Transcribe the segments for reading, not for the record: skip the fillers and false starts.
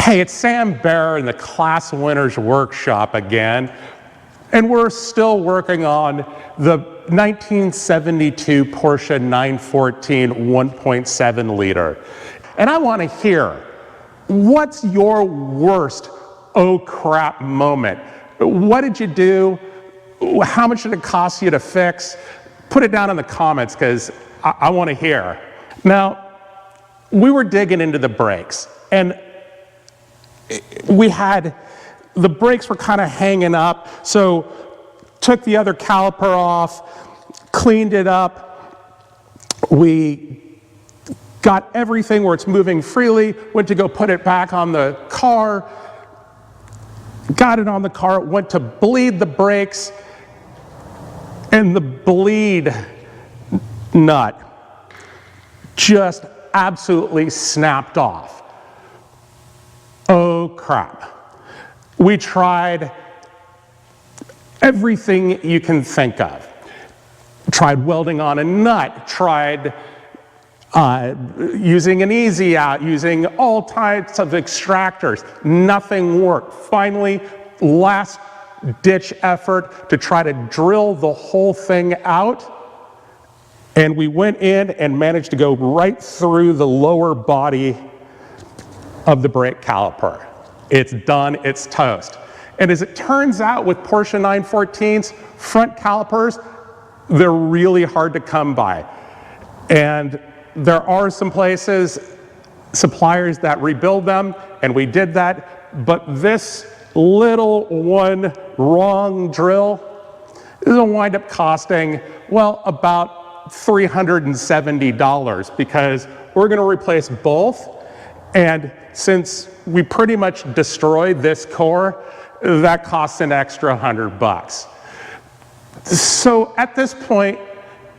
Hey, it's Sam Bear in the Class Winners Workshop again, and we're still working on the 1972 Porsche 914 1.7 liter. And I want to hear, what's your worst oh crap moment? What did you do? How much did it cost you to fix? Put it down in the comments because I want to hear. Now, we were digging into the brakes, and the brakes were kind of hanging up, so took the other caliper off, cleaned it up. We got everything where it's moving freely, went to go put it back on the car, got it on the car, went to bleed the brakes, and the bleed nut just absolutely snapped off. Oh crap. We tried everything you can think of. Tried welding on a nut, tried using an easy out, using all types of extractors. Nothing worked. Finally, last ditch effort to try to drill the whole thing out. And we went in and managed to go right through the lower body of the brake caliper. It's done, it's toast. And as it turns out with Porsche 914s, front calipers, they're really hard to come by. And there are some places, suppliers that rebuild them, and we did that, but this little one wrong drill is gonna wind up costing, well, about $370 because we're gonna replace both. And since we pretty much destroyed this core, that costs an extra $100. So at this point,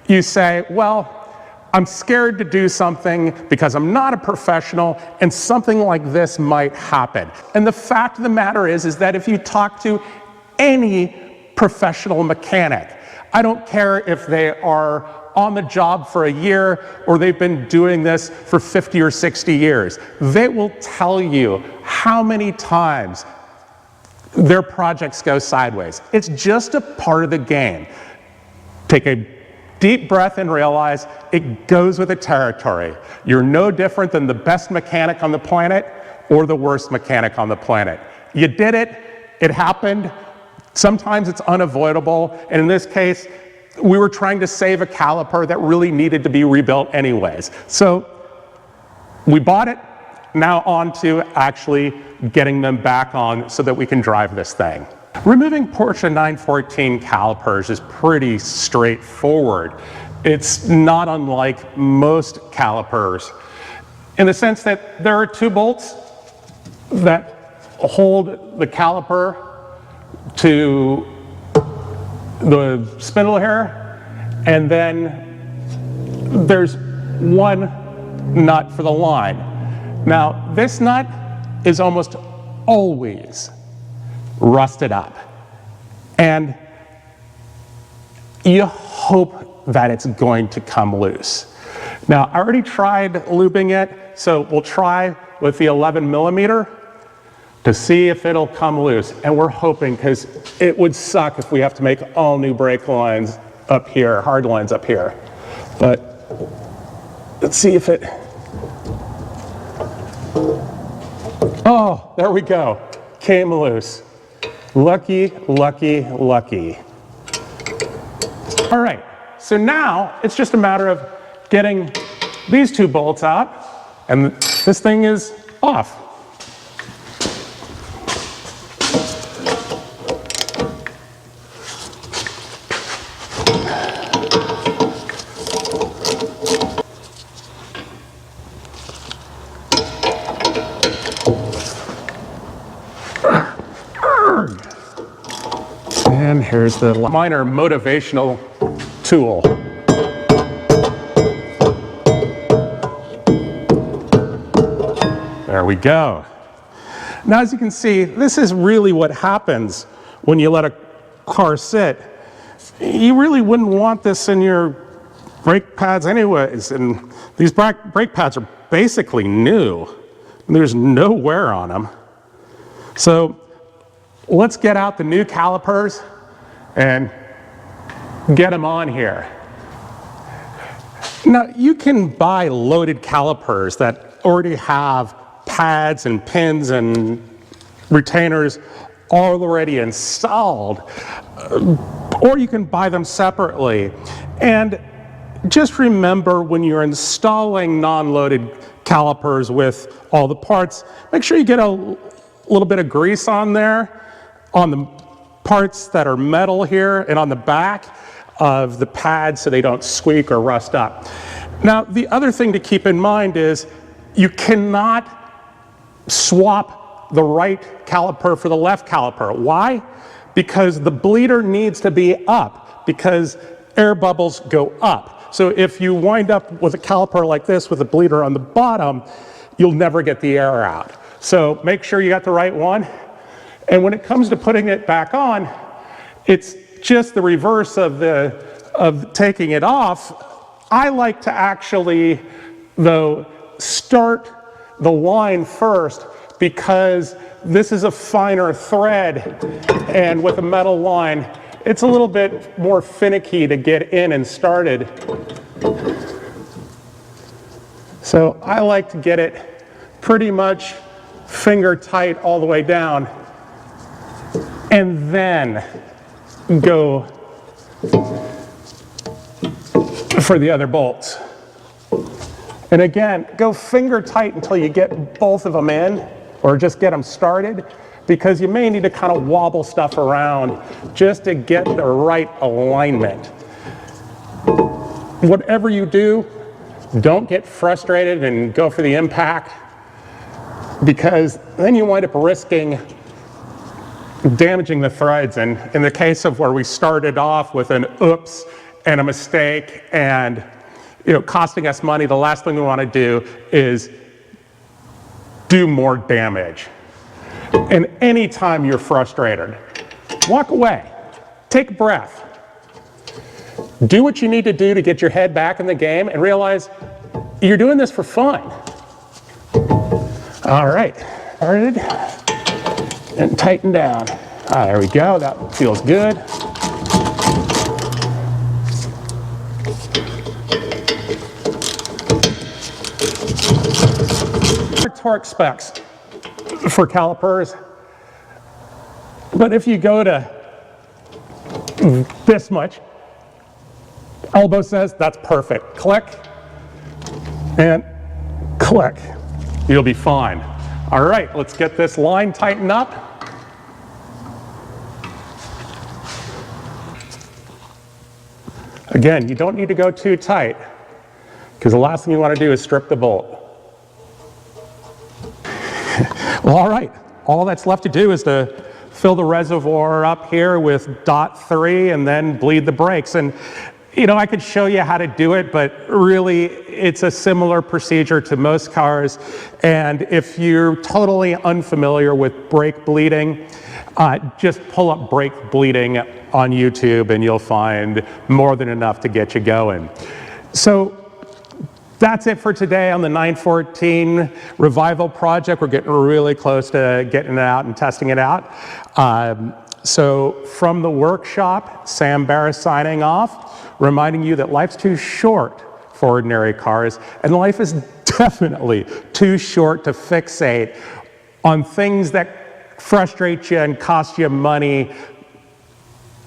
you say, well, I'm scared to do something because I'm not a professional and something like this might happen. And the fact of the matter is that if you talk to any professional mechanic, I don't care if they are on the job for a year or they've been doing this for 50 or 60 years. They will tell you how many times their projects go sideways. It's just a part of the game. Take a deep breath and realize it goes with the territory. You're no different than the best mechanic on the planet or the worst mechanic on the planet. You did it, it happened. Sometimes it's unavoidable, and in this case, we were trying to save a caliper that really needed to be rebuilt anyways. So we bought it, now on to actually getting them back on so that we can drive this thing. Removing Porsche 914 calipers is pretty straightforward. It's not unlike most calipers in the sense that there are two bolts that hold the caliper to the spindle here, and then there's one nut for the line. Now, this nut is almost always rusted up, and you hope that it's going to come loose. Now, I already tried lubing it, so we'll try with the 11 millimeter to see if it'll come loose. And we're hoping, because it would suck if we have to make all new brake lines up here, hard lines up here. But let's see if it, oh, there we go, came loose. Lucky, lucky, lucky. All right, so now it's just a matter of getting these two bolts out, and this thing is off. And here's the minor motivational tool. There we go. Now, as you can see, this is really what happens when you let a car sit. You really wouldn't want this in your brake pads anyways, and these brake pads are basically new. There's no wear on them. So let's get out the new calipers and get them on here. Now, you can buy loaded calipers that already have pads and pins and retainers already installed, or you can buy them separately. And just remember, when you're installing non-loaded calipers with all the parts, make sure you get a little bit of grease on there, on the parts that are metal here and on the back of the pads so they don't squeak or rust up. Now, the other thing to keep in mind is you cannot swap the right caliper for the left caliper. Why? Because the bleeder needs to be up, because air bubbles go up. So if you wind up with a caliper like this with a bleeder on the bottom, you'll never get the air out. So make sure you got the right one. And when it comes to putting it back on, it's just the reverse of taking it off. I like to actually, though, start the line first, because this is a finer thread, and with a metal line, it's a little bit more finicky to get in and started. So I like to get it pretty much finger tight all the way down, and then go for the other bolts. And again, go finger tight until you get both of them in, or just get them started, because you may need to kind of wobble stuff around just to get the right alignment. Whatever you do, don't get frustrated and go for the impact, because then you wind up risking damaging the threads. And in the case of where we started off with an oops and a mistake and costing us money, the last thing we want to do is do more damage. And anytime you're frustrated, walk away, take a breath, do what you need to do to get your head back in the game, and realize you're doing this for fun. All right, started and tighten down. There we go, that feels good. Torque specs for calipers, but if you go to this much, elbow says that's perfect. Click and click, you'll be fine. All right, let's get this line tightened up. Again, you don't need to go too tight, because the last thing you want to do is strip the bolt. Well, all right, all that's left to do is to fill the reservoir up here with .3 and then bleed the brakes. And I could show you how to do it, but really it's a similar procedure to most cars. And if you're totally unfamiliar with brake bleeding, just pull up brake bleeding on YouTube and you'll find more than enough to get you going. So that's it for today on the 914 Revival project. We're getting really close to getting it out and testing it out. So from the workshop, Sam Barris signing off, reminding you that life's too short for ordinary cars, and life is definitely too short to fixate on things that frustrate you and cost you money.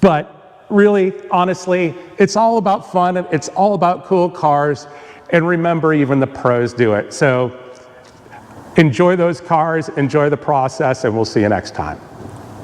But really, honestly, it's all about fun, it's all about cool cars. And remember, even the pros do it. So enjoy those cars, enjoy the process, and we'll see you next time.